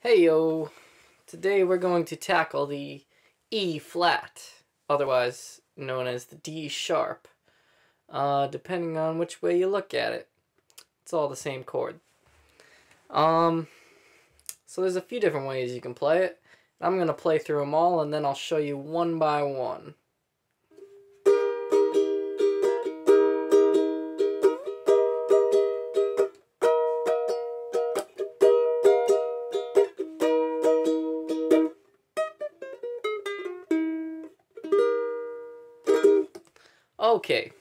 Hey yo! Today we're going to tackle the E flat, otherwise known as the D sharp. Depending on which way you look at it, it's all the same chord. So there's a few different ways you can play it. I'm going to play through them all and then I'll show you one by one. Okay,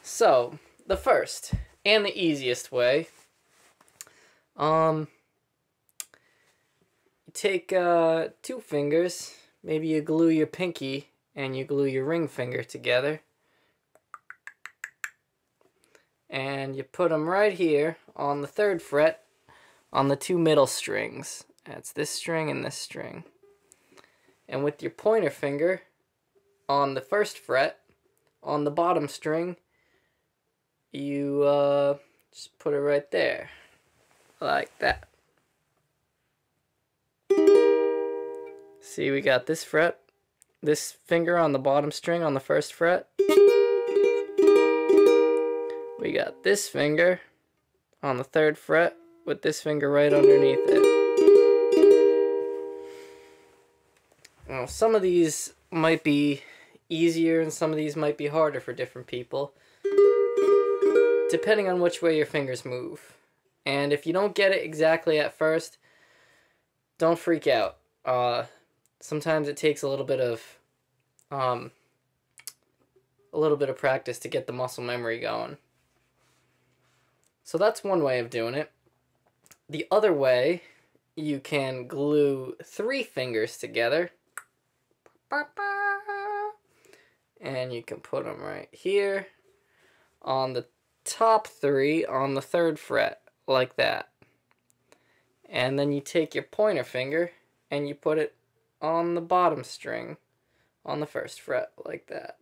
so the first and the easiest way, you take two fingers, maybe you glue your pinky and you glue your ring finger together, and you put them right here on the 3rd fret on the two middle strings. That's this string and this string. And with your pointer finger on the 1st fret on the bottom string, you just put it right there, like that. See, we got this fret, this finger on the bottom string on the 1st fret. We got this finger on the 3rd fret with this finger right underneath it. Now, some of these might be easier and some of these might be harder for different people, depending on which way your fingers move. And if you don't get it exactly at first, don't freak out. Sometimes it takes a little bit of practice to get the muscle memory going. So that's one way of doing it. The other way, you can glue 3 fingers together. And you can put them right here on the top 3 on the 3rd fret, like that. And then you take your pointer finger and you put it on the bottom string on the 1st fret, like that.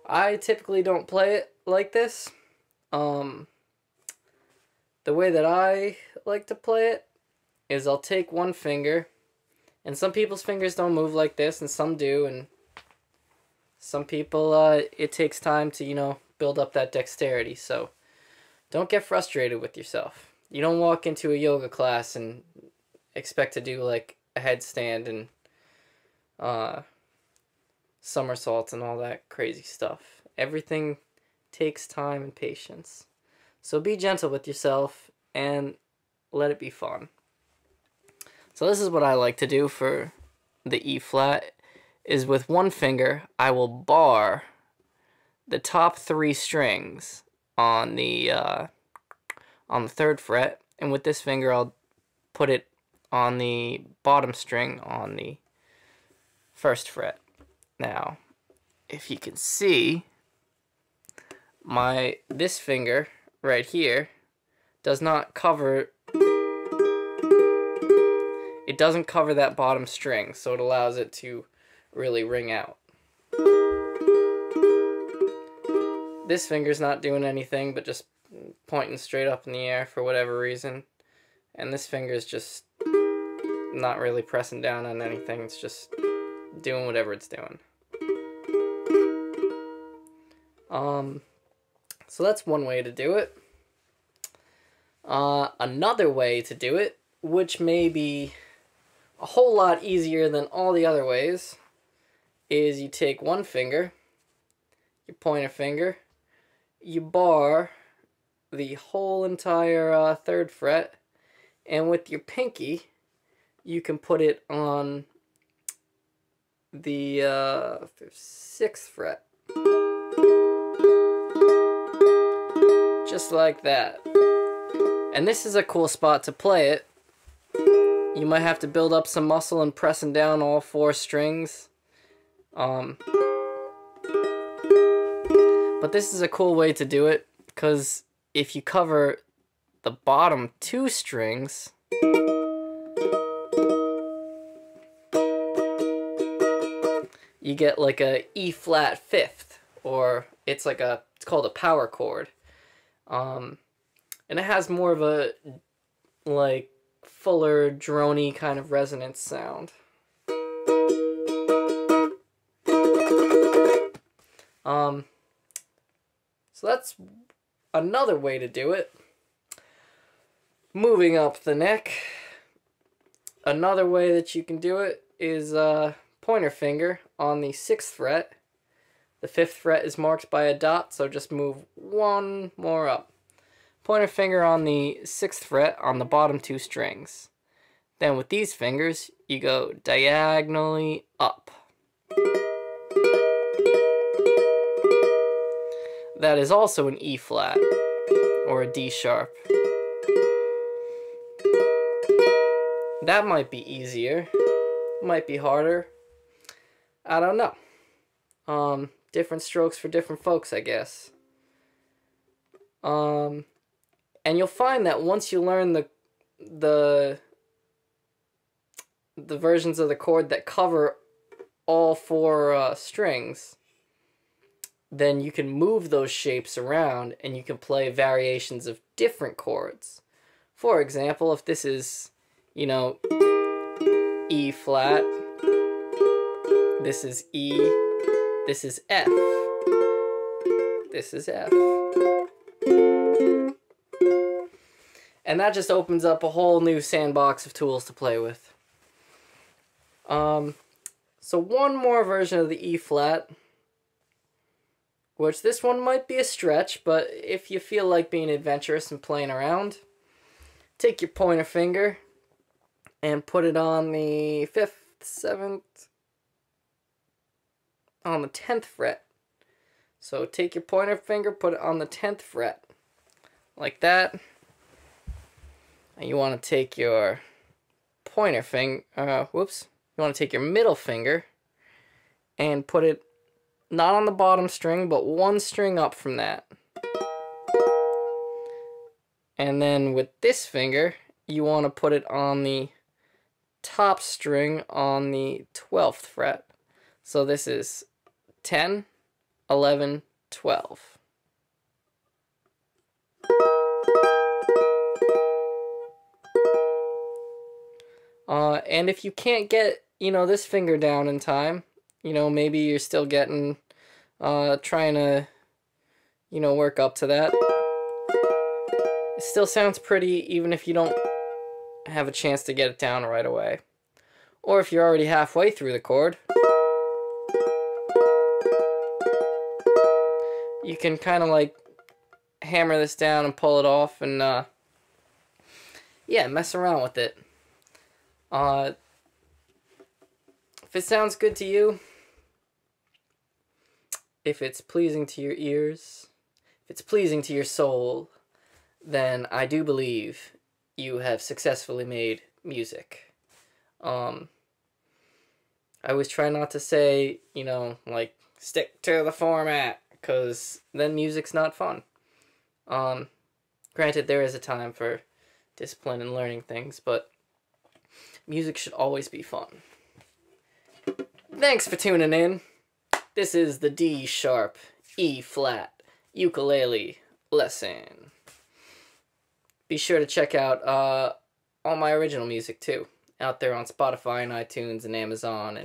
I typically don't play it like this. The way that I like to play it is I'll take one finger, and some people's fingers don't move like this and some do, and some people it takes time to, build up that dexterity. So don't get frustrated with yourself. You don't walk into a yoga class and expect to do like a headstand and somersaults and all that crazy stuff. Everything takes time and patience. So be gentle with yourself and let it be fun. So this is what I like to do for the E flat, is with one finger I will bar the top 3 strings on the 3rd fret, and with this finger I'll put it on the bottom string on the 1st fret. Now, if you can see, this finger right here does not cover, it doesn't cover that bottom string, so it allows it to really ring out. This finger's not doing anything but just pointing straight up in the air for whatever reason, and this finger's just not really pressing down on anything, it's just doing whatever it's doing. So that's one way to do it. Another way to do it, which may be a whole lot easier than all the other ways, is you take one finger, your pointer finger, you bar the whole entire 3rd fret, and with your pinky, you can put it on the 6th fret. Just like that. And this is a cool spot to play it. You might have to build up some muscle and pressing down all 4 strings. But this is a cool way to do it, because if you cover the bottom 2 strings, you get like a E flat 5th, or It's called a power chord. And it has more of a, like, fuller, droney kind of resonance sound. So that's another way to do it. Moving up the neck, another way that you can do it is pointer finger on the 6th fret. The 5th fret is marked by a dot, so just move one more up. Pointer finger on the 6th fret on the bottom 2 strings. Then with these fingers, you go diagonally up. That is also an E flat, or a D sharp. That might be easier, might be harder. I don't know. Different strokes for different folks, I guess. And you'll find that once you learn the versions of the chord that cover all 4 strings, then you can move those shapes around and you can play variations of different chords. For example, if this is, you know, E flat, this is E, this is F, this is F. And that just opens up a whole new sandbox of tools to play with. So one more version of the E flat, which this one might be a stretch, but if you feel like being adventurous and playing around, take your pointer finger and put it on the 5th, 7th, on the 10th fret. So take your pointer finger, put it on the 10th fret, like that. And you want to take your pointer finger, you want to take your middle finger and put it not on the bottom string, but one string up from that. And then with this finger, you want to put it on the top string on the 12th fret. So this is 10, 11, 12. And if you can't get, you know, this finger down in time, you know, maybe you're still getting, trying to, you know, work up to that. It still sounds pretty even if you don't have a chance to get it down right away. Or if you're already halfway through the chord, you can kind of like hammer this down and pull it off and, yeah, mess around with it. If it sounds good to you, if it's pleasing to your ears, if it's pleasing to your soul, then I do believe you have successfully made music. I always try not to say, you know, like, stick to the format, because then music's not fun. Granted, there is a time for discipline and learning things, but music should always be fun. Thanks for tuning in. This is the D sharp, E flat, ukulele lesson. Be sure to check out all my original music too, out there on Spotify and iTunes and Amazon,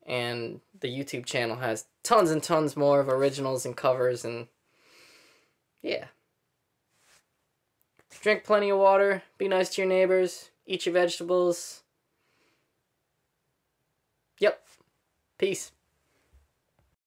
and the YouTube channel has tons and tons more of originals and covers, and yeah. Drink plenty of water, be nice to your neighbors, eat your vegetables. Yep. Peace.